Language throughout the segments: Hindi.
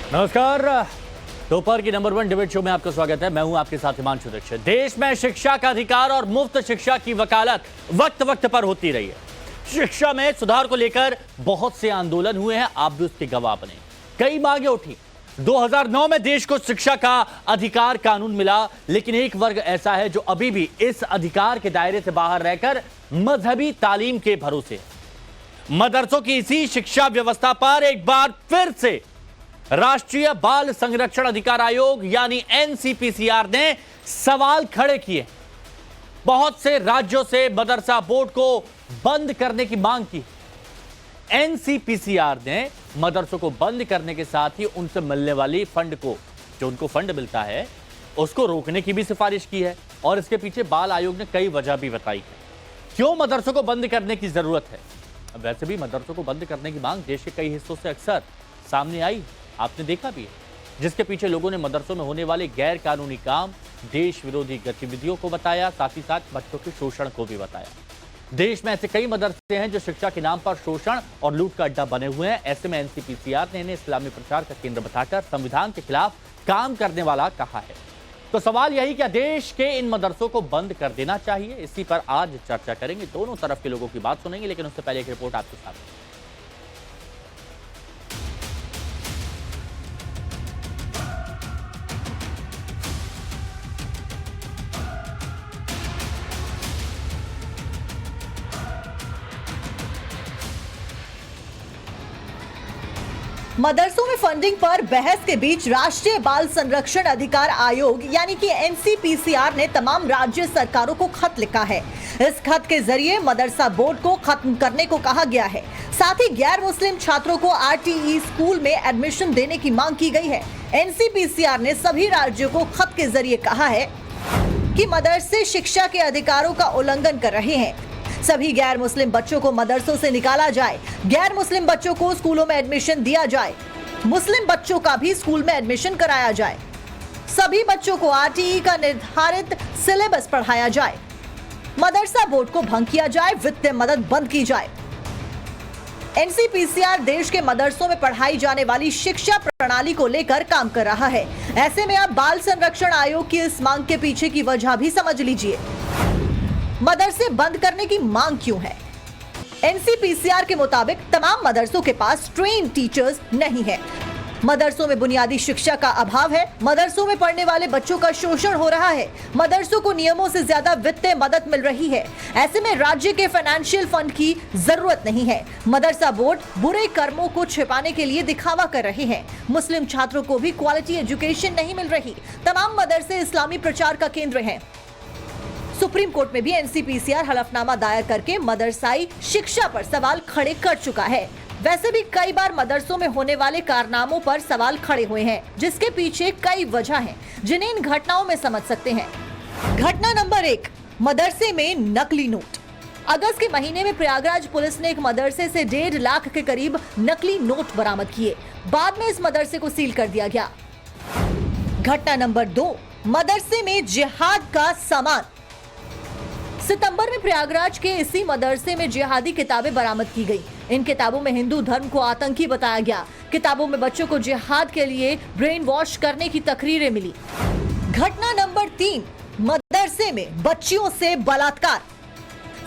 नमस्कार। दोपहर की नंबर 1 डिबेट शो में आपका स्वागत है। मैं हूं आपके साथ हिमांशु दीक्षित। देश में शिक्षा का अधिकार और मुफ्त शिक्षा की वकालत वक्त वक्त पर होती रही है। शिक्षा में सुधार को लेकर बहुत से आंदोलन हुए हैं, आप भी उसके गवाह बने। कई मांगे उठी। 2009 में देश को शिक्षा का अधिकार कानून मिला, लेकिन एक वर्ग ऐसा है जो अभी भी इस अधिकार के दायरे से बाहर रहकर मजहबी तालीम के भरोसे है। मदरसों की इसी शिक्षा व्यवस्था पर एक बार फिर से राष्ट्रीय बाल संरक्षण अधिकार आयोग यानी एनसीपीसीआर ने सवाल खड़े किए। बहुत से राज्यों से मदरसा बोर्ड को बंद करने की मांग की। एनसीपीसीआर ने मदरसों को बंद करने के साथ ही उनसे मिलने वाली फंड को, जो उनको फंड मिलता है, उसको रोकने की भी सिफारिश की है। और इसके पीछे बाल आयोग ने कई वजह भी बताई है क्यों मदरसों को बंद करने की जरूरत है। अब वैसे भी मदरसों को बंद करने की मांग देश के कई हिस्सों से अक्सर सामने आई, आपने देखा भी है, जिसके पीछे लोगों ने मदरसों में होने वाले गैर कानूनी काम, देश विरोधी गतिविधियों को बताया, साथ ही साथ बच्चों के शोषण को भी बताया। देश में ऐसे कई मदरसे हैं जो शिक्षा के नाम पर शोषण और लूट का अड्डा बने हुए हैं। ऐसे में एनसीपीसीआर ने इन्हें इस्लामी प्रचार का केंद्र बताकर संविधान के खिलाफ काम करने वाला कहा है। तो सवाल यही, क्या देश के इन मदरसों को बंद कर देना चाहिए? इसी पर आज चर्चा करेंगे, दोनों तरफ के लोगों की बात सुनेंगे, लेकिन उससे पहले एक रिपोर्ट आपके साथ। मदरसों में फंडिंग पर बहस के बीच राष्ट्रीय बाल संरक्षण अधिकार आयोग यानी कि एनसीपीसीआर ने तमाम राज्य सरकारों को खत लिखा है। इस खत के जरिए मदरसा बोर्ड को खत्म करने को कहा गया है। साथ ही गैर मुस्लिम छात्रों को आरटीई स्कूल में एडमिशन देने की मांग की गई है। एनसीपीसीआर ने सभी राज्यों को खत के जरिए कहा है कि मदरसे शिक्षा के अधिकारों का उल्लंघन कर रहे हैं। सभी गैर मुस्लिम बच्चों को मदरसों से निकाला जाए, गैर मुस्लिम बच्चों को स्कूलों में एडमिशन दिया जाए, मुस्लिम बच्चों का भी स्कूल में एडमिशन कराया जाए, सभी बच्चों को आरटीई का निर्धारित सिलेबस पढ़ाया जाए, मदरसा बोर्ड को भंग किया जाए, वित्तीय मदद बंद की जाए। एनसीपीसीआर देश के मदरसों में पढ़ाई जाने वाली शिक्षा प्रणाली को लेकर काम कर रहा है। ऐसे में आप बाल संरक्षण आयोग की इस मांग के पीछे की वजह भी समझ लीजिए। मदरसे बंद करने की मांग क्यों है? एनसीपीसीआर के मुताबिक तमाम मदरसों के पास ट्रेन टीचर्स नहीं है। मदरसों में बुनियादी शिक्षा का अभाव है। मदरसों में पढ़ने वाले बच्चों का शोषण हो रहा है। मदरसों को नियमों से ज्यादा वित्तीय मदद मिल रही है। ऐसे में राज्य के फाइनेंशियल फंड की जरूरत नहीं है। मदरसा बोर्ड बुरे कर्मों को छिपाने के लिए दिखावा कर रहे हैं। मुस्लिम छात्रों को भी क्वालिटी एजुकेशन नहीं मिल रही। तमाम मदरसे इस्लामी प्रचार का केंद्र हैं। सुप्रीम कोर्ट में भी एनसीपीसीआर हलफनामा दायर करके मदरसाई शिक्षा पर सवाल खड़े कर चुका है। वैसे भी कई बार मदरसों में होने वाले कारनामों पर सवाल खड़े हुए हैं, जिसके पीछे कई वजह हैं, जिन्हें इन घटनाओं में समझ सकते हैं। घटना नंबर 1, मदरसे में नकली नोट। अगस्त के महीने में प्रयागराज पुलिस ने एक मदरसे से 1.5 लाख के करीब नकली नोट बरामद किए। बाद में इस मदरसे को सील कर दिया गया। घटना नंबर 2, मदरसे में जिहाद का सामान। सितंबर में प्रयागराज के इसी मदरसे में जिहादी किताबें बरामद की गई। इन किताबों में हिंदू धर्म को आतंकी बताया गया। किताबों में बच्चों को जिहाद के लिए ब्रेन वॉश करने की तकरीरें मिली। घटना नंबर 3, मदरसे में बच्चियों से बलात्कार।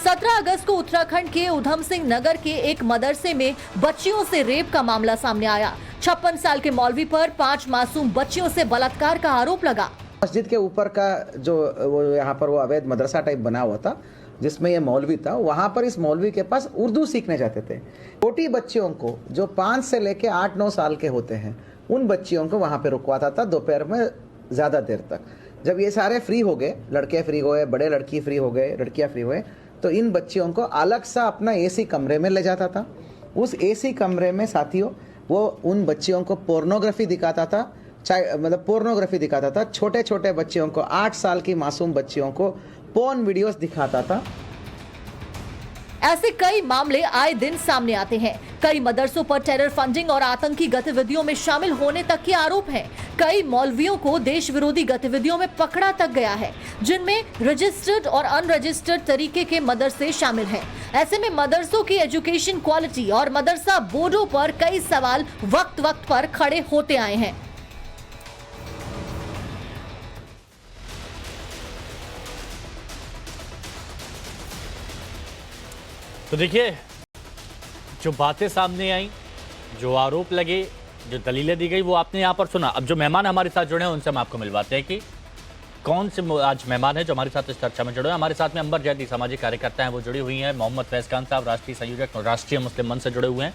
17 अगस्त को उत्तराखंड के उधम सिंह नगर के एक मदरसे में बच्चियों से रेप का मामला सामने आया। 56 साल के मौलवी पर 5 मासूम बच्चियों से बलात्कार का आरोप लगा। मस्जिद के ऊपर का जो वो यहाँ पर वो अवैध मदरसा टाइप बना हुआ था, जिसमें ये मौलवी था, वहाँ पर इस मौलवी के पास उर्दू सीखने जाते थे। छोटी बच्चियों को जो 5 से लेके 8-9 साल के होते हैं, उन बच्चियों को वहाँ पे रुकवाता था दोपहर में ज़्यादा देर तक। जब ये सारे फ्री हो गए, लड़के फ्री हो गए, बड़े लड़की फ्री हो गए, लड़कियाँ फ्री हुए, तो इन बच्चियों को अलग सा अपना एसी कमरे में ले जाता था। उस एसी कमरे में साथियों वो उन बच्चियों को पोर्नोग्राफी दिखाता था, मतलब पोर्नोग्राफी दिखाता था। छोटे छोटे बच्चियों को, 8 साल की मासूम बच्चियों को पोर्न वीडियोस दिखाता था। ऐसे कई मामले आए दिन सामने आते हैं। कई मदरसों पर टेरर फंडिंग और आतंकी गतिविधियों में शामिल होने तक के आरोप हैं। कई मौलवियों को देश विरोधी गतिविधियों में पकड़ा तक गया है, जिनमें रजिस्टर्ड और अनरजिस्टर्ड तरीके के मदरसे शामिल हैं। ऐसे में मदरसों की एजुकेशन क्वालिटी और मदरसा बोर्डों पर कई सवाल वक्त वक्त पर खड़े होते आए हैं। तो देखिए, जो बातें सामने आई, जो आरोप लगे, जो दलीलें दी गई, वो आपने यहाँ पर सुना। अब जो मेहमान हमारे साथ जुड़े हैं उनसे हम आपको मिलवाते हैं कि कौन से आज मेहमान हैं जो हमारे साथ इस चर्चा में जुड़े हैं। हमारे साथ में अंबर जैदी सामाजिक कार्यकर्ता हैं, वो जुड़ी हुई हैं। मोहम्मद फैज़ खान साहब राष्ट्रीय संयोजक और राष्ट्रीय मुस्लिम मंच से जुड़े हुए हैं।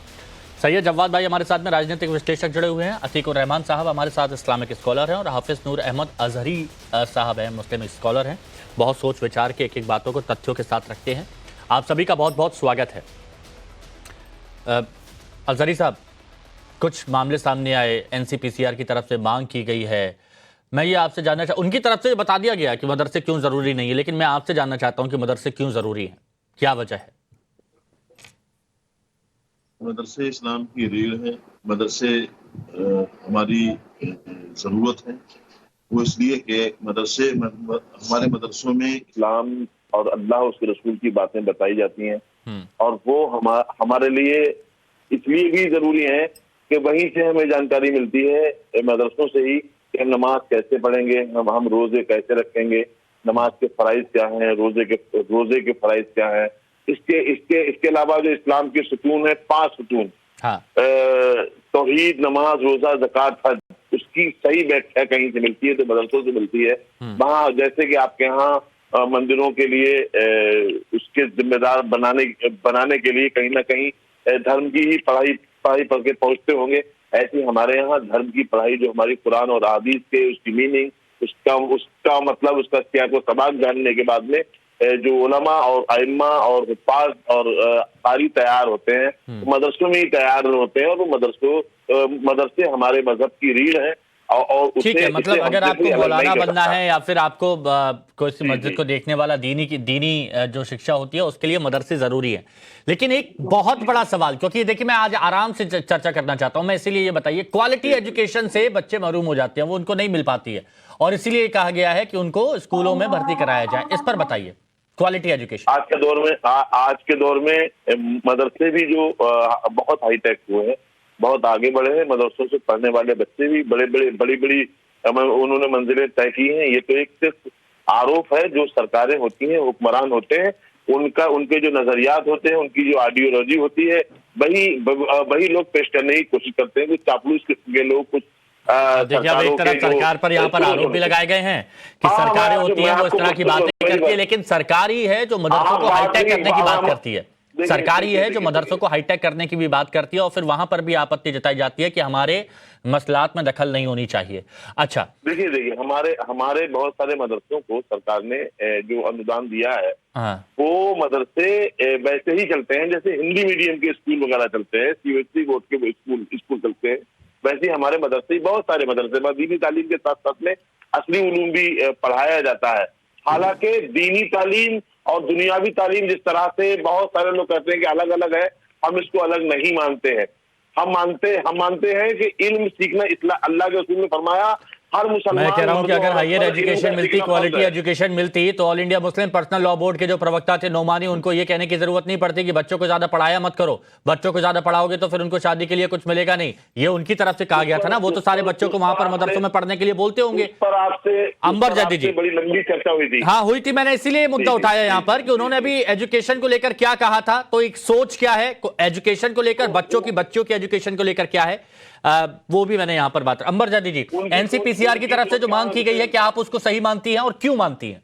सैयद जवाद भाई हमारे साथ में राजनीतिक विश्लेषक जुड़े हुए हैं। अतीकुर रहमान साहब हमारे साथ इस्लामिक स्कॉलर हैं और हाफिज नूर अहमद अजहरी साहब हैं, मुस्लिम स्कॉलर हैं। बहुत सोच विचार के एक एक बातों को तथ्यों के साथ रखते हैं। आप सभी का बहुत बहुत स्वागत है। अजहरी साहब, कुछ मामले सामने आए, एनसीपीसीआर की तरफ से मांग की गई है। मैं ये आपसे जानना चाहता हूँ, उनकी तरफ से बता दिया गया कि मदरसे क्यों ज़रूरी नहीं है, लेकिन मैं आपसे जानना चाहता हूँ कि मदरसे क्यों ज़रूरी हैं, क्या वजह है? मदरसे इस्लाम की रीढ़ है। मदरसे हमारी ज़रूरत है। वो इसलिए कि मदरसे हमारे मदरसों में इस्लाम और अल्लाह उसके रसूल की बातें बताई जाती हैं और वो हमारे लिए इसलिए भी जरूरी है कि वहीं से हमें जानकारी मिलती है, मदरसों से ही, कि हम नमाज कैसे पढ़ेंगे, हम रोजे कैसे रखेंगे, नमाज के फराइज क्या हैं, रोजे के फराइज क्या हैं। इसके अलावा जो इस्लाम के सुतून है, 5 सुतून, हाँ। तौहीद, नमाज, रोजा, ज़कात, हज, उसकी सही व्याख्या कहीं से मिलती है तो मदरसों से मिलती है। वहाँ जैसे कि आपके यहाँ मंदिरों के लिए उसके जिम्मेदार बनाने के लिए कहीं ना कहीं धर्म की ही पढ़ाई पढ़ के पहुंचते होंगे, ऐसे हमारे यहाँ धर्म की पढ़ाई जो हमारी कुरान और हदीस के उसकी मीनिंग, उसका मतलब, उसका सियाक व सबाक जानने के बाद में जो उलमा और आइम्मा और हुफ्फाज और कारी तैयार होते हैं, तो मदरसों में ही तैयार होते हैं। और वो मदरसे हमारे मजहब की रीढ़ है। और ठीक है, मतलब अगर आपको मौलाना बनना है या फिर आपको कोई मस्जिद को देखने वाला दीनी जो शिक्षा होती है उसके लिए मदरसे जरूरी है। लेकिन एक बहुत बड़ा सवाल, क्योंकि देखिए मैं आज आराम से चर्चा करना चाहता हूं, मैं इसीलिए ये बताइए, क्वालिटी एजुकेशन से बच्चे महरूम हो जाते हैं, वो उनको नहीं मिल पाती है और इसीलिए कहा गया है कि उनको स्कूलों में भर्ती कराया जाए। इस पर बताइए, क्वालिटी एजुकेशन। आज के दौर में मदरसे भी जो बहुत हाईटेक हुए हैं, बहुत आगे बढ़े हैं। मदरसों से पढ़ने वाले बच्चे भी बड़ी उन्होंने मंजिलें तय की हैं। ये तो एक सिर्फ आरोप है जो सरकारें होती हैं, हुक्मरान होते हैं, उनके जो नजरियात होते हैं, उनकी जो आइडियोलॉजी होती है, वही लोग पेश करने की कोशिश करते हैं। कुछ चापलूस किस्म के लोग, कुछ देखिए अब एक तरफ सरकार पर यहाँ पर आरोप भी लगाए गए हैं कि सरकारें होती हैं वो इस तरह की बातें करती है, लेकिन सरकार ही है जो मदरसों को हाईटेक करने की बात करती है। सरकार ही है जो मदरसों को हाईटेक करने की भी बात करती है और फिर वहां पर भी आपत्ति जताई जाती है कि हमारे मसलात में दखल नहीं होनी चाहिए। अच्छा, देखिए हमारे बहुत सारे मदरसों को सरकार ने जो अनुदान दिया है, वो मदरसे वैसे ही चलते हैं जैसे हिंदी मीडियम के स्कूल वगैरह चलते हैं, सीबीएसई बोर्ड के स्कूल चलते हैं, वैसे ही हमारे मदरसे, बहुत सारे मदरसे में दीनी तालीम के साथ साथ में असली उलूम भी पढ़ाया जाता है। हालांकि दीनी तालीम और दुनियावी तालीम जिस तरह से बहुत सारे लोग कहते हैं कि अलग अलग है, हम इसको अलग नहीं मानते हैं। हम मानते हैं कि इल्म सीखना, अल्लाह के रसूल ने फरमाया, हर मुसलमान, मैं कह रहा हूं कि अगर हायर एजुकेशन मिलती, क्वालिटी एजुकेशन मिलती, तो all India Muslim personal law board के जो प्रवक्ता थे नोमानी, उनको ये कहने की जरूरत नहीं पड़ती कि बच्चों को ज्यादा पढ़ाया मत करो, बच्चों को ज्यादा पढ़ाओगे तो फिर उनको शादी के लिए कुछ मिलेगा नहीं। ये उनकी तरफ से कहा गया था ना, वो तो सारे बच्चों को वहां पर मदरसों में पढ़ने के लिए बोलते होंगे। अंबर जैदी जी, बड़ी लंबी चर्चा हुई थी। हाँ हुई थी, मैंने इसीलिए मुद्दा उठाया यहाँ पर कि उन्होंने अभी एजुकेशन को लेकर क्या कहा था, तो एक सोच क्या है एजुकेशन को लेकर, बच्चों की एजुकेशन को लेकर क्या है, वो भी मैंने यहां पर बात। अंबर जैदी जी, एनसीपीसीआर की तरफ से जो मांग की गई है, क्या आप उसको सही मानती हैं और क्यों मानती हैं?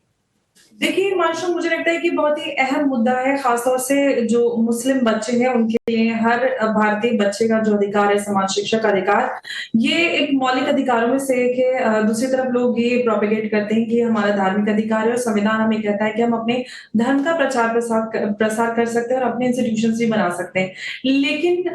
देखिए माशा, मुझे लगता है कि बहुत ही अहम मुद्दा है, खासतौर से जो मुस्लिम बच्चे हैं उनके लिए। हर भारतीय बच्चे का जो अधिकार है, समाज शिक्षा का अधिकार, ये एक मौलिक अधिकारों में से एक है। दूसरी तरफ लोग ये प्रोपेगेट करते हैं कि हमारा धार्मिक अधिकार है और संविधान हमें कहता है कि हम अपने धर्म का प्रसार कर सकते हैं और अपने इंस्टीट्यूशन भी बना सकते हैं, लेकिन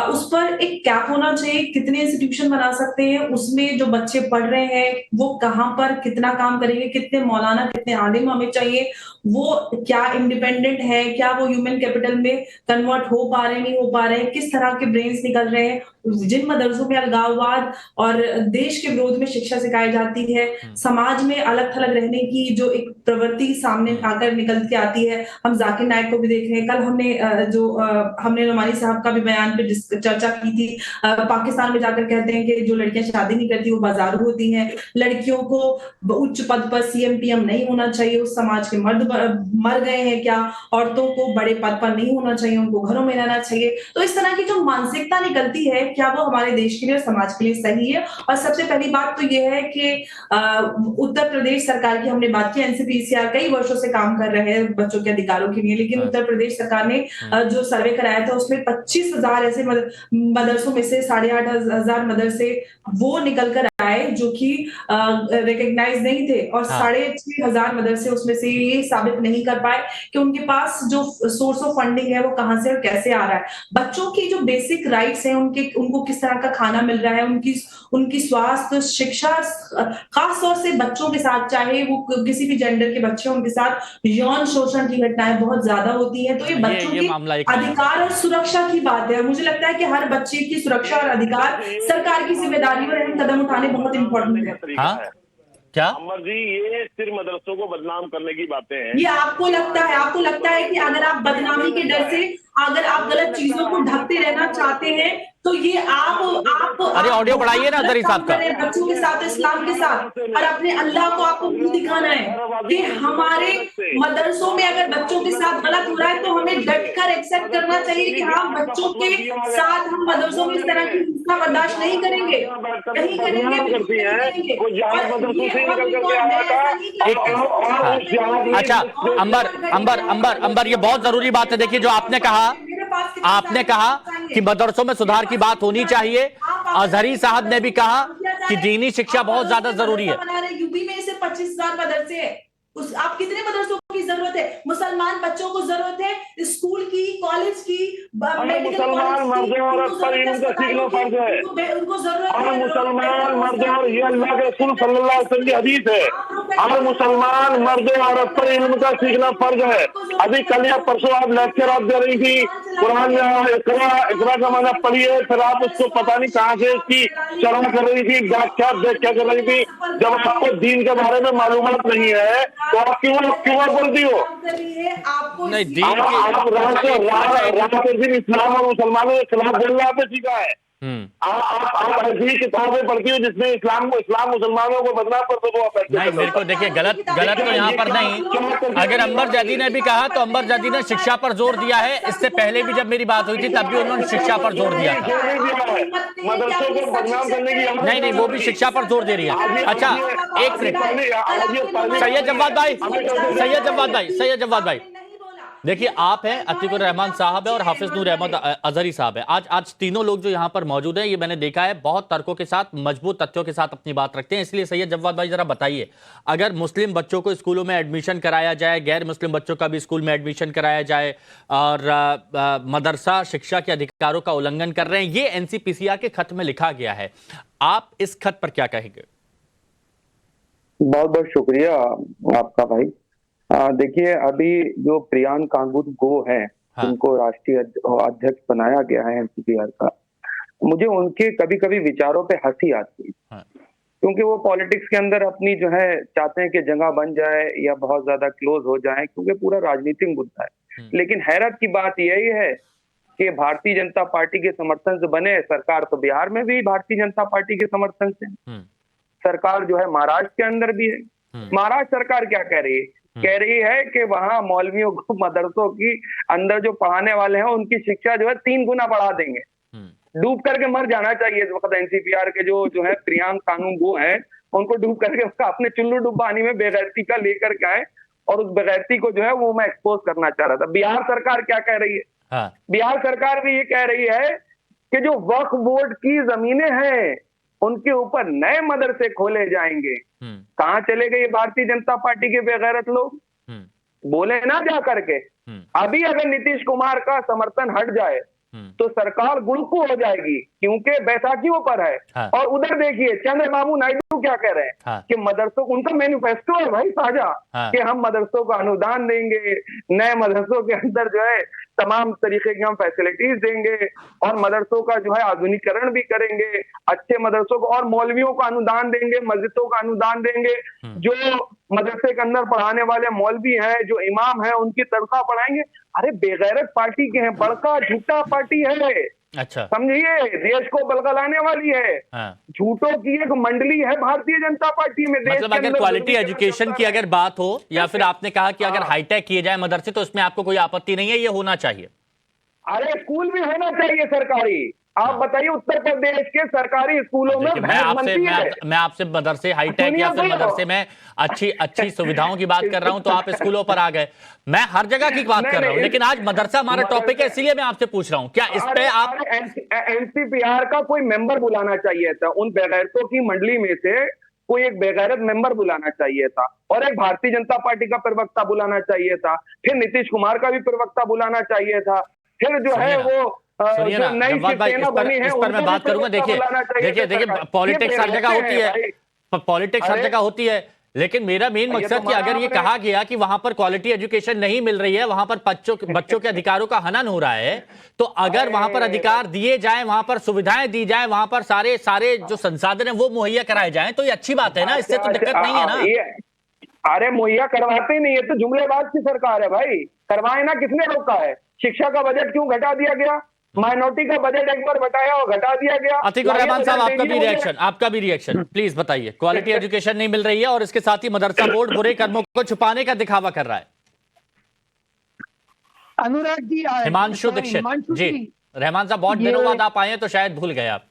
उस पर एक कैप होना चाहिए। कितने इंस्टीट्यूशन बना सकते हैं, उसमें जो बच्चे पढ़ रहे हैं वो कहाँ पर कितना काम करेंगे, कितने मौलाना, कितने आलिम हमें हमें चाहिए वो क्या इंडिपेंडेंट है, क्या वो ह्यूमन कैपिटल में कन्वर्ट हो पा रहे हैं, नहीं हो पा रहे हैं, किस तरह के ब्रेन्स निकल रहे हैं। जिन मदरसों में अलगाववाद और देश के विरोध में शिक्षा सिखाई जाती है, समाज में अलग थलग रहने की जो एक प्रवृत्ति सामने आकर निकल के आती है, हम जाकिर नायक को भी देख रहे हैं। कल हमने नोमानी साहब का भी बयान पे चर्चा की थी। पाकिस्तान में जाकर कहते हैं कि जो लड़कियां शादी नहीं करती वो बाजारू होती हैं, लड़कियों को उच्च पद पर सीएम पीएम नहीं होना चाहिए, उस समाज के मर्द मर गए हैं क्या, औरतों को बड़े पद पर नहीं होना चाहिए, उनको घरों में रहना चाहिए। तो इस तरह की जो मानसिकता निकलती है, क्या वो हमारे देश के लिए और समाज के लिए सही है? और सबसे पहली बात तो ये है कि उत्तर प्रदेश सरकार की हमने बात की, एनसीपीसीआर कई वर्षों से काम कर रहे हैं बच्चों के अधिकारों के लिए, लेकिन उत्तर प्रदेश सरकार ने जो सर्वे कराया था उसमें 25,000 ऐसे मदरसों में से 8,500 मदरसे वो निकल कर आए जो कि रिकॉग्नाइज नहीं थे, और 6,500 मदरसे उसमें से ये साबित नहीं कर पाए कि उनके पास जो सोर्स ऑफ फंडिंग है वो कहां से और कैसे आ रहा है। बच्चों की जो बेसिक राइट्स हैं, उनको किस तरह का खाना मिल रहा है, उनकी स्वास्थ्य शिक्षा, खास तौर से बच्चों के साथ, चाहे वो किसी भी जेंडर के बच्चे उनके साथ यौन शोषण की घटनाएं बहुत ज्यादा होती हैं। तो ये बच्चों के अधिकार और सुरक्षा की बात है। मुझे लगता है कि हर बच्चे की सुरक्षा और अधिकार सरकार की जिम्मेदारी और अहम कदम उठाने बहुत इंपॉर्टेंट है। हाँ? क्या अमर जी, ये सिर्फ मदरसों को बदनाम करने की बातें हैं। ये आपको लगता है कि अगर आप बदनामी के डर से, अगर आप गलत चीजों को ढकते रहना चाहते हैं, तो ये आप अरे ऑडियो बढ़ाइए ना अजहरी साहब का। बच्चों के साथ, इस्लाम के साथ, और अपने अल्लाह को आपको मुंह दिखाना है कि हमारे मदरसों में अगर बच्चों के साथ गलत हो रहा है तो हमें डटकर एक्सेप्ट करना चाहिए कि हाँ, बच्चों के साथ हम मदरसों में इस तरह की हिंसा बर्दाश्त नहीं करेंगे, नहीं करेंगे। अच्छा अंबर, ये बहुत जरूरी बात है। देखिए, जो आपने कहा कि मदरसों में सुधार की बात होनी चाहिए। अजहरी साहब ने भी कहा कि दीनी शिक्षा बहुत ज्यादा जरूरी है। यूपी में इसे 25,000 मदरसे है, आप कितने मदरसों की जरूरत है? मुसलमान बच्चों को जरूरत है स्कूल की, कॉलेज की, मुसलमान मर्द औरत पर इनका सीखना फर्ज है। उनको जरूरत है मुसलमान मर्द, और ये अल्लाह के रसूल सल्लल्लाहु अलैहि वसल्लम की हदीस है, हर मुसलमान मर्द औरत पर इल्म का सीखना फर्ज है। अभी कल या परसों आप लेक्चर आप दे रही थी, कुरान इकरा का माना पढ़िए, फिर आप उसको पता नहीं कहाँ से उसकी चर्चा कर रही थी, व्याख्या कर रही थी। जब आपको दीन के बारे में मालूमात नहीं है तो आप क्यों बोलती हो? नहीं, दीन इस्लाम और मुसलमानों के खिलाफ बोलना आपने सीखा है। आप ऐसी किताबें पढ़ती हो जिसमें इस्लाम मुसलमानों को बदनाम कर दो। नहीं, मेरे को देखिए, गलत तो यहाँ पर नहीं। अगर अंबर जैदी ने भी कहा तो अंबर जैदी ने शिक्षा पर जोर दिया है। इससे पहले भी जब मेरी बात हुई थी तब भी उन्होंने शिक्षा पर जोर दिया था। मदरसों को बदनाम करने की नहीं, वो भी शिक्षा पर जोर दे रही है। अच्छा, एक मिनट, सैयद जवाद भाई, देखिए, आप हैं, अतीकुर रहमान साहब है और हाफिज नूर अहमद अजहरी साहब है। आज तीनों लोग जो यहाँ पर मौजूद हैं, ये मैंने देखा है, बहुत तर्कों के साथ, मजबूत तथ्यों के साथ अपनी बात रखते हैं। इसलिए सैयद जवाद भाई, जरा बताइए, अगर मुस्लिम बच्चों को स्कूलों में एडमिशन कराया जाए, गैर मुस्लिम बच्चों का भी स्कूल में एडमिशन कराया जाए, और मदरसा शिक्षा के अधिकारों का उल्लंघन कर रहे हैं, ये एनसीपीसीआर के खत में लिखा गया है, आप इस खत पर क्या कहेंगे? बहुत बहुत शुक्रिया आपका भाई। देखिए, अभी जो प्रियांक कांगूर गो हैं, उनको राष्ट्रीय अध्यक्ष बनाया गया है एनसीपीआर का, मुझे उनके कभी कभी विचारों पे हंसी आती है, क्योंकि वो पॉलिटिक्स के अंदर अपनी जो है चाहते हैं कि जगह बन जाए या बहुत ज्यादा क्लोज हो जाए, क्योंकि पूरा राजनीतिक मुद्दा है। लेकिन हैरत की बात यही है कि भारतीय जनता पार्टी के समर्थन से बने सरकार, तो बिहार में भी भारतीय जनता पार्टी के समर्थन से सरकार जो है, महाराष्ट्र के अंदर भी है। महाराष्ट्र सरकार क्या कह रही है? कह रही है कि वहां मौलवियों को मदरसों की अंदर जो पढ़ाने वाले हैं उनकी शिक्षा जो है 3 गुना बढ़ा देंगे। डूब करके मर जाना चाहिए इस वक्त एनसीपीआर के जो है प्रियांक कानून वो हैं, उनको डूब करके अपने चुल्लू डुब्बानी में बेगैरती का लेकर के आए, और उस बेगैरती को जो है वो मैं एक्सपोज करना चाह रहा था। बिहार सरकार क्या कह रही है? बिहार सरकार भी ये कह रही है कि जो वक्फ बोर्ड की जमीनें हैं उनके ऊपर नए मदरसे खोले जाएंगे। कहां चले गए ये भारतीय जनता पार्टी के बेगैरत लोग? बोले ना जा करके। अभी अगर नीतीश कुमार का समर्थन हट जाए तो सरकार गुड़कू हो जाएगी, क्योंकि बैसाखियों पर है। और उधर देखिए, चंद्रबाबू नायडू क्या कह रहे हैं हाँ। कि मदरसों, उनका मैनिफेस्टो है भाई साझा, हाँ। कि हम मदरसों को अनुदान देंगे, नए मदरसों के अंदर जो है तमाम तरीके की हम फैसिलिटीज देंगे, और मदरसों का जो है आधुनिकीकरण भी करेंगे, अच्छे मदरसों को, और मौलवियों को अनुदान देंगे, मस्जिदों का अनुदान देंगे, जो मदरसे के अंदर पढ़ाने वाले मौलवी हैं, जो इमाम हैं, उनकी तनख्वाह बढ़ाएंगे। अरे बेगैरत पार्टी के हैं, बड़का झूठा पार्टी है, अच्छा। समझिए, देश को बलगलाने वाली है। हाँ। झूठों की एक मंडली है भारतीय जनता पार्टी में। देश मतलब के अगर अंदर क्वालिटी दुनिया एजुकेशन चलता की है। अगर बात हो, या फिर आपने कहा कि अगर हाँ। हाईटेक किए जाए मदरसे, तो इसमें आपको कोई आपत्ति नहीं है, ये होना चाहिए। अरे स्कूल भी होना चाहिए सरकारी। आप बताइए उत्तर प्रदेश के सरकारी स्कूलों में देखिए, भैंस बनती है। मैं आपसे मदरसे हाईटेक या फिर मदरसे में अच्छी सुविधाओं की बात कर रहा हूं, तो आप स्कूलों पर आ गए। मैं हर जगह की बात कर रहा हूं, लेकिन आज मदरसा हमारा टॉपिक है, इसलिए मैं आपसे पूछ रहा हूं, क्या इस पे आप एनसीपीआर का कोई मेंबर बुलाना चाहिए था, उन बेगैरतों की मंडली में से कोई एक बेगैरत मेंबर बुलाना चाहिए था, और एक भारतीय जनता पार्टी का प्रवक्ता बुलाना चाहिए था, फिर नीतीश कुमार का भी प्रवक्ता बुलाना चाहिए था, फिर जो है वो सुनिए ना जवाद भाई, इस पर मैं बात करूंगा। देखिए पॉलिटिक्स हर जगह होती है, पॉलिटिक्स हर जगह होती है, लेकिन मेरा मेन मकसद कि अगर ये कहा गया कि वहां पर क्वालिटी एजुकेशन नहीं मिल रही है, वहां पर बच्चों के अधिकारों का हनन हो रहा है, तो अगर वहां पर अधिकार दिए जाएं, वहां पर सुविधाएं दी जाएं, वहां पर सारे जो संसाधन है वो मुहैया कराए जाएं, तो ये अच्छी बात है ना, इससे तो दिक्कत नहीं है ना। अरे मुहैया करवाते ही नहीं है तो जुमलेबाज की सरकार है भाई, करवाए ना, किसने रोका है? शिक्षा का बजट क्यों घटा दिया गया? माइनॉरिटी का बजट एक बार बताया और घटा दिया गया। अतीकुर रहमान साहब, आपका भी रिएक्शन प्लीज बताइए। क्वालिटी एजुकेशन नहीं मिल रही है और इसके साथ ही मदरसा बोर्ड बुरे कर्मों को छुपाने का दिखावा कर रहा है। अनुराग जी, हिमांशु दीक्षित जी, रहमान साहब बहुत दिनों बाद आप आए हैं तो शायद भूल गए आप।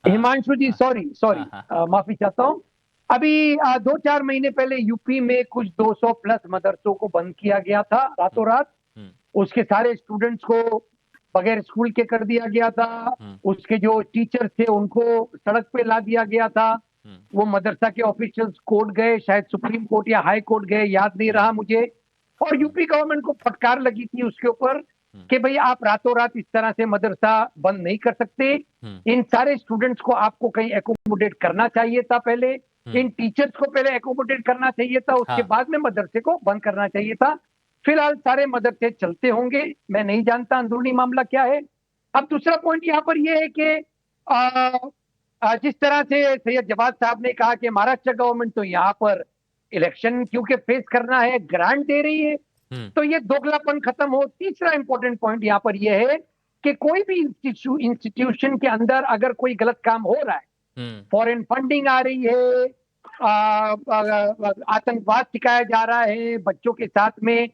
हिमांशु जी, सॉरी माफी चाहता हूँ। अभी 2-4 महीने पहले यूपी में कुछ 200 प्लस मदरसों को बंद किया गया था रातों रात। उसके सारे स्टूडेंट्स को बगैर स्कूल के कर दिया गया था, उसके जो टीचर्स थे उनको सड़क पे ला दिया गया था। वो मदरसा के ऑफिशियल्स कोर्ट गए, शायद सुप्रीम कोर्ट या हाई कोर्ट गए, याद नहीं रहा मुझे, और यूपी गवर्नमेंट को फटकार लगी थी उसके ऊपर कि भाई आप रातों रात इस तरह से मदरसा बंद नहीं कर सकते। इन सारे स्टूडेंट्स को आपको कहीं एकोमोडेट करना चाहिए था, पहले इन टीचर्स को पहले एकोमोडेट करना चाहिए था, उसके बाद में मदरसे को बंद करना चाहिए था। फिलहाल सारे मदरसे चलते होंगे, मैं नहीं जानता अंदरूनी मामला क्या है। अब दूसरा पॉइंट यहाँ पर यह है कि जिस तरह से सैयद जवाद साहब ने कहा कि महाराष्ट्र गवर्नमेंट तो यहाँ पर इलेक्शन क्योंकि फेस करना है, ग्रांट दे रही है, तो ये दोगलापन खत्म हो। तीसरा इंपॉर्टेंट पॉइंट यहाँ पर यह है कि कोई भी इंस्टीट्यूशन के अंदर अगर कोई गलत काम हो रहा है, फॉरेन फंडिंग आ रही है, आतंकवाद सिखाया जा रहा है, बच्चों के साथ में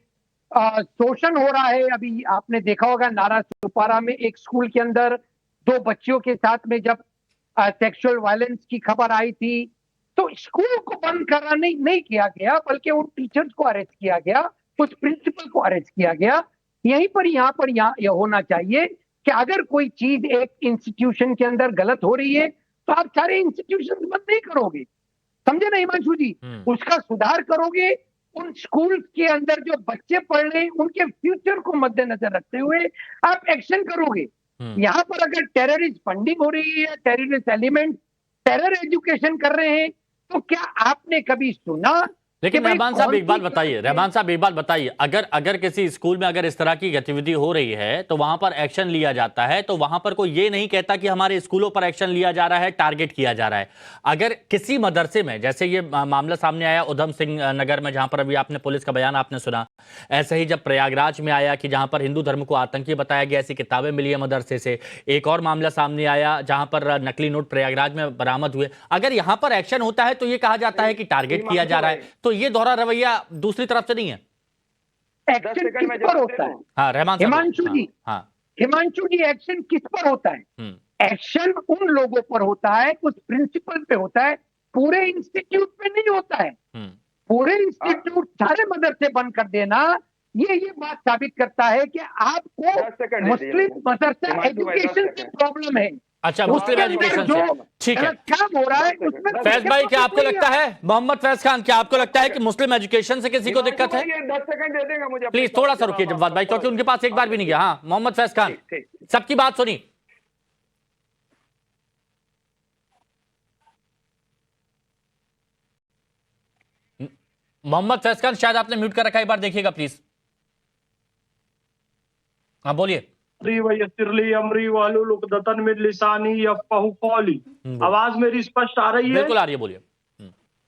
शोषण हो रहा है। अभी आपने देखा होगा नारा सुपारा में एक स्कूल के अंदर 2 बच्चियों के साथ में जब सेक्सुअल वायलेंस की खबर आई थी, तो स्कूल को बंद करना नहीं किया गया, बल्कि उन टीचर्स को अरेस्ट किया गया, उस प्रिंसिपल को अरेस्ट किया गया। यहीं पर यह होना चाहिए कि अगर कोई चीज एक इंस्टीट्यूशन के अंदर गलत हो रही है तो आप सारे इंस्टीट्यूशन बंद नहीं करोगे, समझे ना हिमांशु जी, उसका सुधार करोगे। उन स्कूल के अंदर जो बच्चे पढ़ रहे हैं उनके फ्यूचर को मद्देनजर रखते हुए आप एक्शन करोगे। यहाँ पर अगर टेररिस्ट फंडिंग हो रही है, टेररिस्ट एलिमेंट टेरर एजुकेशन कर रहे हैं, तो क्या आपने कभी सुना? लेकिन रहमान साहब एक बात बताइए, अगर किसी स्कूल में अगर इस तरह की गतिविधि हो रही है तो वहां पर एक्शन लिया जाता है, तो वहां पर कोई ये नहीं कहता कि हमारे स्कूलों पर एक्शन लिया जा रहा है, टारगेट किया जा रहा है। अगर किसी मदरसे में, जैसे ये मामला सामने आया उधम सिंह नगर में, जहां पर अभी आपने पुलिस का बयान आपने सुना, ऐसे ही जब प्रयागराज में आया कि जहां पर हिंदू धर्म को आतंकी बताया गया, ऐसी किताबें मिली है मदरसे से, एक और मामला सामने आया जहां पर नकली नोट प्रयागराज में बरामद हुए। अगर यहां पर एक्शन होता है तो ये कहा जाता है कि टारगेट किया जा रहा है, तो ये दोहरा रवैया दूसरी तरफ से नहीं है। एक्शन किस पर होता है? हाँ रहमान साहब, हिमांशु जी, एक्शन किस पर होता है? एक्शन उन लोगों पर होता है, कुछ प्रिंसिपल पे होता है, पूरे इंस्टीट्यूट पे नहीं होता है। पूरे इंस्टीट्यूट सारे मदरसे बंद कर देना, ये बात साबित करता है कि आपको मुस्लिम मदरसा एजुकेशन से प्रॉब्लम है। अच्छा, मुस्लिम एजुकेशन से, ठीक है, काम हो रहा है उसमें। फैज भाई, क्या आपको लगता है, मोहम्मद फैज खान, क्या आपको लगता है कि मुस्लिम एजुकेशन से किसी को दिक्कत है? 10 सेकंड दे देगा मुझे प्लीज, थोड़ा सा रुकिए जवाद भाई, क्योंकि उनके पास एक बार भी नहीं गया। हाँ मोहम्मद फैज खान, सबकी बात सुनी। मोहम्मद फैज खान, शायद आपने म्यूट कर रखा है, एक बार देखिएगा प्लीज। हाँ बोलिए। अमरी वालू लुकदतन मिन लिसानी यफ़क़हू क़ौली। आवाज मेरी स्पष्ट आ रही है? बिल्कुल आ रही है, बोलिए।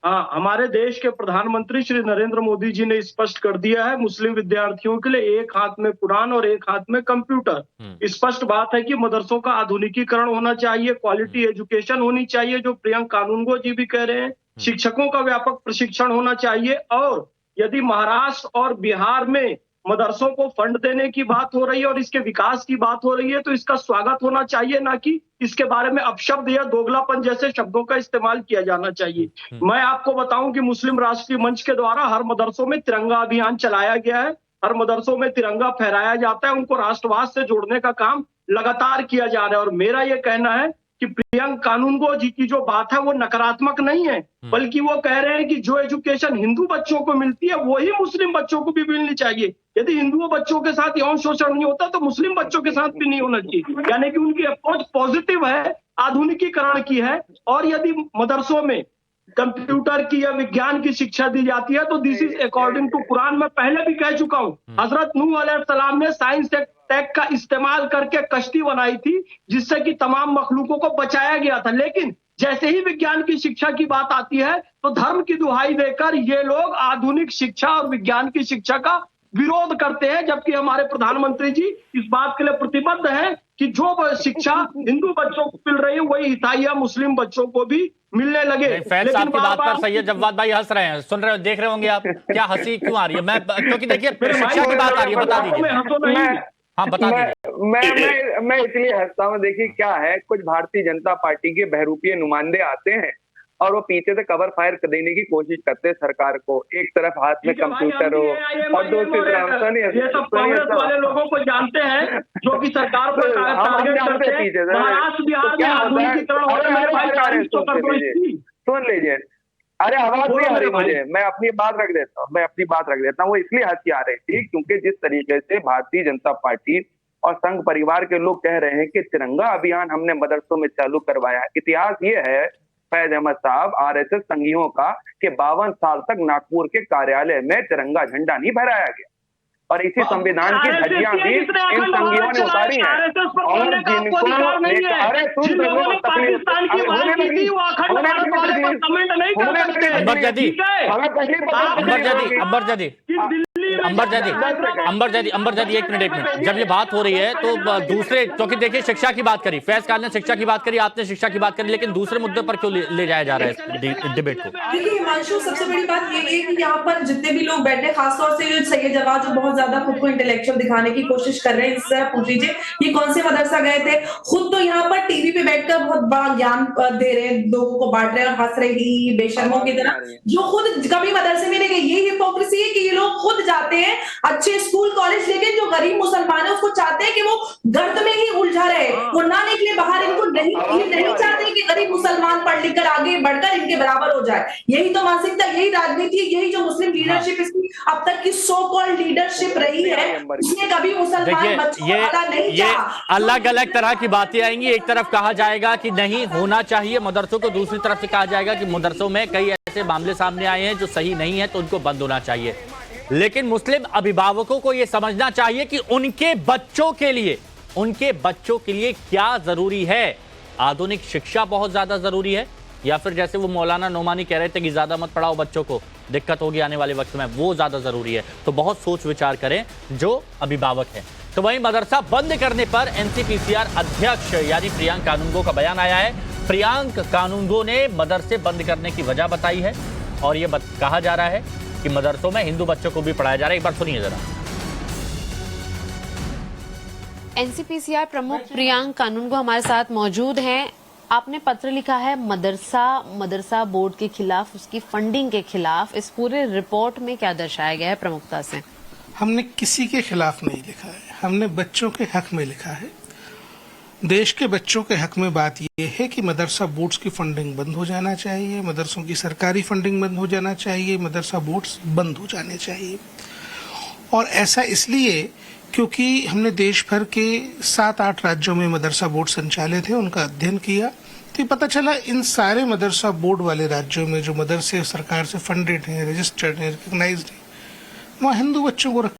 हाँ, हमारे देश के प्रधानमंत्री श्री नरेंद्र मोदी जी ने स्पष्ट कर दिया है, मुस्लिम विद्यार्थियों के लिए एक हाथ में कुरान और एक हाथ में कंप्यूटर। स्पष्ट बात है कि मदरसों का आधुनिकीकरण होना चाहिए, क्वालिटी एजुकेशन होनी चाहिए, जो प्रियंका कानूनगो जी भी कह रहे हैं। शिक्षकों का व्यापक प्रशिक्षण होना चाहिए, और यदि महाराष्ट्र और बिहार में मदरसों को फंड देने की बात हो रही है और इसके विकास की बात हो रही है, तो इसका स्वागत होना चाहिए, ना कि इसके बारे में अपशब्द या दोगलापन जैसे शब्दों का इस्तेमाल किया जाना चाहिए। मैं आपको बताऊं कि मुस्लिम राष्ट्रीय मंच के द्वारा हर मदरसों में तिरंगा अभियान चलाया गया है, हर मदरसों में तिरंगा फहराया जाता है, उनको राष्ट्रवाद से जोड़ने का काम लगातार किया जा रहा है। और मेरा ये कहना है कि प्रियंका कानूनगो जी की जो बात है वो नकारात्मक नहीं है, बल्कि वो कह रहे हैं कि जो एजुकेशन हिंदू बच्चों को मिलती है वही मुस्लिम बच्चों को भी मिलनी चाहिए। यदि हिंदुओं बच्चों के साथ यौन शोषण नहीं होता तो मुस्लिम बच्चों के साथ भी नहीं होना चाहिए। यानी कि उनकी अप्रोच पॉजिटिव है, आधुनिकीकरण की है। और यदि मदरसों में कंप्यूटर की या विज्ञान की शिक्षा दी जाती है तो this is according to Quran. मैं पहले भी कह चुका हूं, हजरत नूह अलैहिस्सलाम ने साइंस टेक का इस्तेमाल करके कश्ती बनाई थी जिससे कि तमाम मखलूकों को बचाया गया था। लेकिन जैसे ही विज्ञान की शिक्षा की बात आती है तो धर्म की दुहाई देकर ये लोग आधुनिक शिक्षा और विज्ञान की शिक्षा का विरोध करते हैं, जबकि हमारे प्रधानमंत्री जी इस बात के लिए प्रतिबद्ध हैं कि जो शिक्षा हिंदू बच्चों को मिल रही है वही ईसाई मुस्लिम बच्चों को भी मिलने लगे। फैज साहब की बात पर सैयद जव्वाद भाई हंस रहे हैं, सुन रहे हो, देख रहे होंगे आप, क्या हंसी क्यों आ रही है? मैं क्योंकि देखिए शिक्षा की बात आ रही है, बता दीजिए। हाँ बता दीजिए। मैं इसलिए हंसता हूँ, देखिए क्या है, कुछ भारतीय जनता पार्टी के बहरूपीय नुमाइंदे आते हैं और वो पीछे से कवर फायर देने की कोशिश करते हैं सरकार को। एक तरफ हाथ में कंप्यूटर हो और दूसरी तरफ ये सब कांग्रेस वाले लोगों को जानते हैं जो कि सरकार को टारगेट करते हैं। महाराष्ट्र बिहार में आधुनिकीकरण हो रहा है, सुन लीजिए। अरे आवाज नहीं आ रही मुझे, मैं अपनी बात रख देता हूँ। वो इसलिए हंसी आ रही थी क्योंकि जिस तरीके से भारतीय जनता पार्टी और संघ परिवार के लोग कह रहे हैं कि तिरंगा अभियान हमने मदरसों में चालू करवाया। इतिहास ये है फैज अहमद साहब, आरएसएस संघियों का, कि 52 साल तक नागपुर के कार्यालय में तिरंगा झंडा नहीं फहराया गया और इसी संविधान की धज्जियां भी इन संघियों ने उतारी हैं। और जिनको अरे अंबर जादी एक मिनट, जब ये बात हो रही है तो दूसरे, क्योंकि देखिए शिक्षा की बात करी, फैज खान ने शिक्षा की बात करी, आपने शिक्षा की बात करी, लेकिन दूसरे मुद्दे पर क्यों ले जाया जा रहा है इस डिबेट को? देखिए हिमांशु, सबसे बड़ी बात ये है कि यहाँ पर जितने भी लोग बैठे, खासतौर से जो सैयद जवाद जो बहुत ज्यादा खुद को इंटेलेक्चुअल दिखाने की कोशिश कर रहे हैं, इससे पूछ लीजिए ये कौन से मदरसा गए थे। खुद तो यहाँ पर टीवी पे बैठकर बहुत बड़ा ज्ञान दे रहे हैं, लोगों को बांट रहे हैं और हंस रहे ही बेशर्मों की तरह, जो खुद कभी मदरसे में नहीं गए। ये हिपोक्रेसी है कि ये लोग खुद जाते हैं अच्छे स्कूल कॉलेज, लेकिन जो गरीब मुसलमान है उसको चाहते हैं कि वो गर्द में ही उलझा रहे, वो ना निकले बाहर। इनको नहीं चाहते कि गरीब मुसलमान पढ़ लिख कर आगे बढ़कर इनके बराबर हो जाए। यही तो मानसिकता, यही राजनीति, यही जो मुस्लिम लीडरशिप इसकी अब तक की सो कॉल्ड लीडरशिप रही है, उसने कभी मुसलमान बच्चों को अलग नहीं चाहा। अलग अलग तरह की बातें आएंगी। एक तरफ कहा जाएगा कि नहीं होना चाहिए मदरसों को, दूसरी तरफ से कहा जाएगा कि मदरसों में कई ऐसे मामले सामने आए हैं जो सही नहीं है तो उनको बंद होना चाहिए। लेकिन मुस्लिम अभिभावकों को यह समझना चाहिए कि उनके बच्चों के लिए क्या जरूरी है। आधुनिक शिक्षा बहुत ज्यादा जरूरी है, या फिर जैसे वो मौलाना नोमानी कह रहे थे कि ज्यादा मत पढ़ाओ बच्चों को, दिक्कत होगी आने वाले वक्त में, वो ज्यादा जरूरी है। तो बहुत सोच विचार करें जो अभिभावक हैं। तो वहीं मदरसा बंद करने पर एनसीपीसीआर अध्यक्ष यानी प्रियंका कानूनगो का बयान आया है। प्रियंका कानूनगो ने मदरसे बंद करने की वजह बताई है और ये कहा जा रहा है कि मदरसों में हिंदू बच्चों को भी पढ़ाया जा रहा है। एक बार सुनिए जरा। एनसीपीसीआर प्रमुख प्रियंका कानूनगो हमारे साथ मौजूद हैं। आपने पत्र लिखा है मदरसा बोर्ड के खिलाफ, उसकी फंडिंग के खिलाफ। इस पूरे रिपोर्ट में क्या दर्शाया गया है प्रमुखता से? हमने किसी के खिलाफ नहीं लिखा है, हमने बच्चों के हक में लिखा है। देश के बच्चों के हक में बात यह है कि मदरसा बोर्ड्स की फंडिंग बंद हो जाना चाहिए, मदरसों की सरकारी फंडिंग बंद हो जाना चाहिए, मदरसा बोर्ड्स बंद हो जाने चाहिए। और ऐसा इसलिए क्योंकि हमने देश भर के 7-8 राज्यों में मदरसा बोर्ड संचालित है, उनका अध्ययन किया, तो कि पता चला इन सारे मदरसा बोर्ड वाले राज्यों में जो मदरसे सरकार से फंडेड हैं, रजिस्टर्ड हैं, रिकॉग्नाइज्ड हैं, वहाँ हिंदू बच्चों को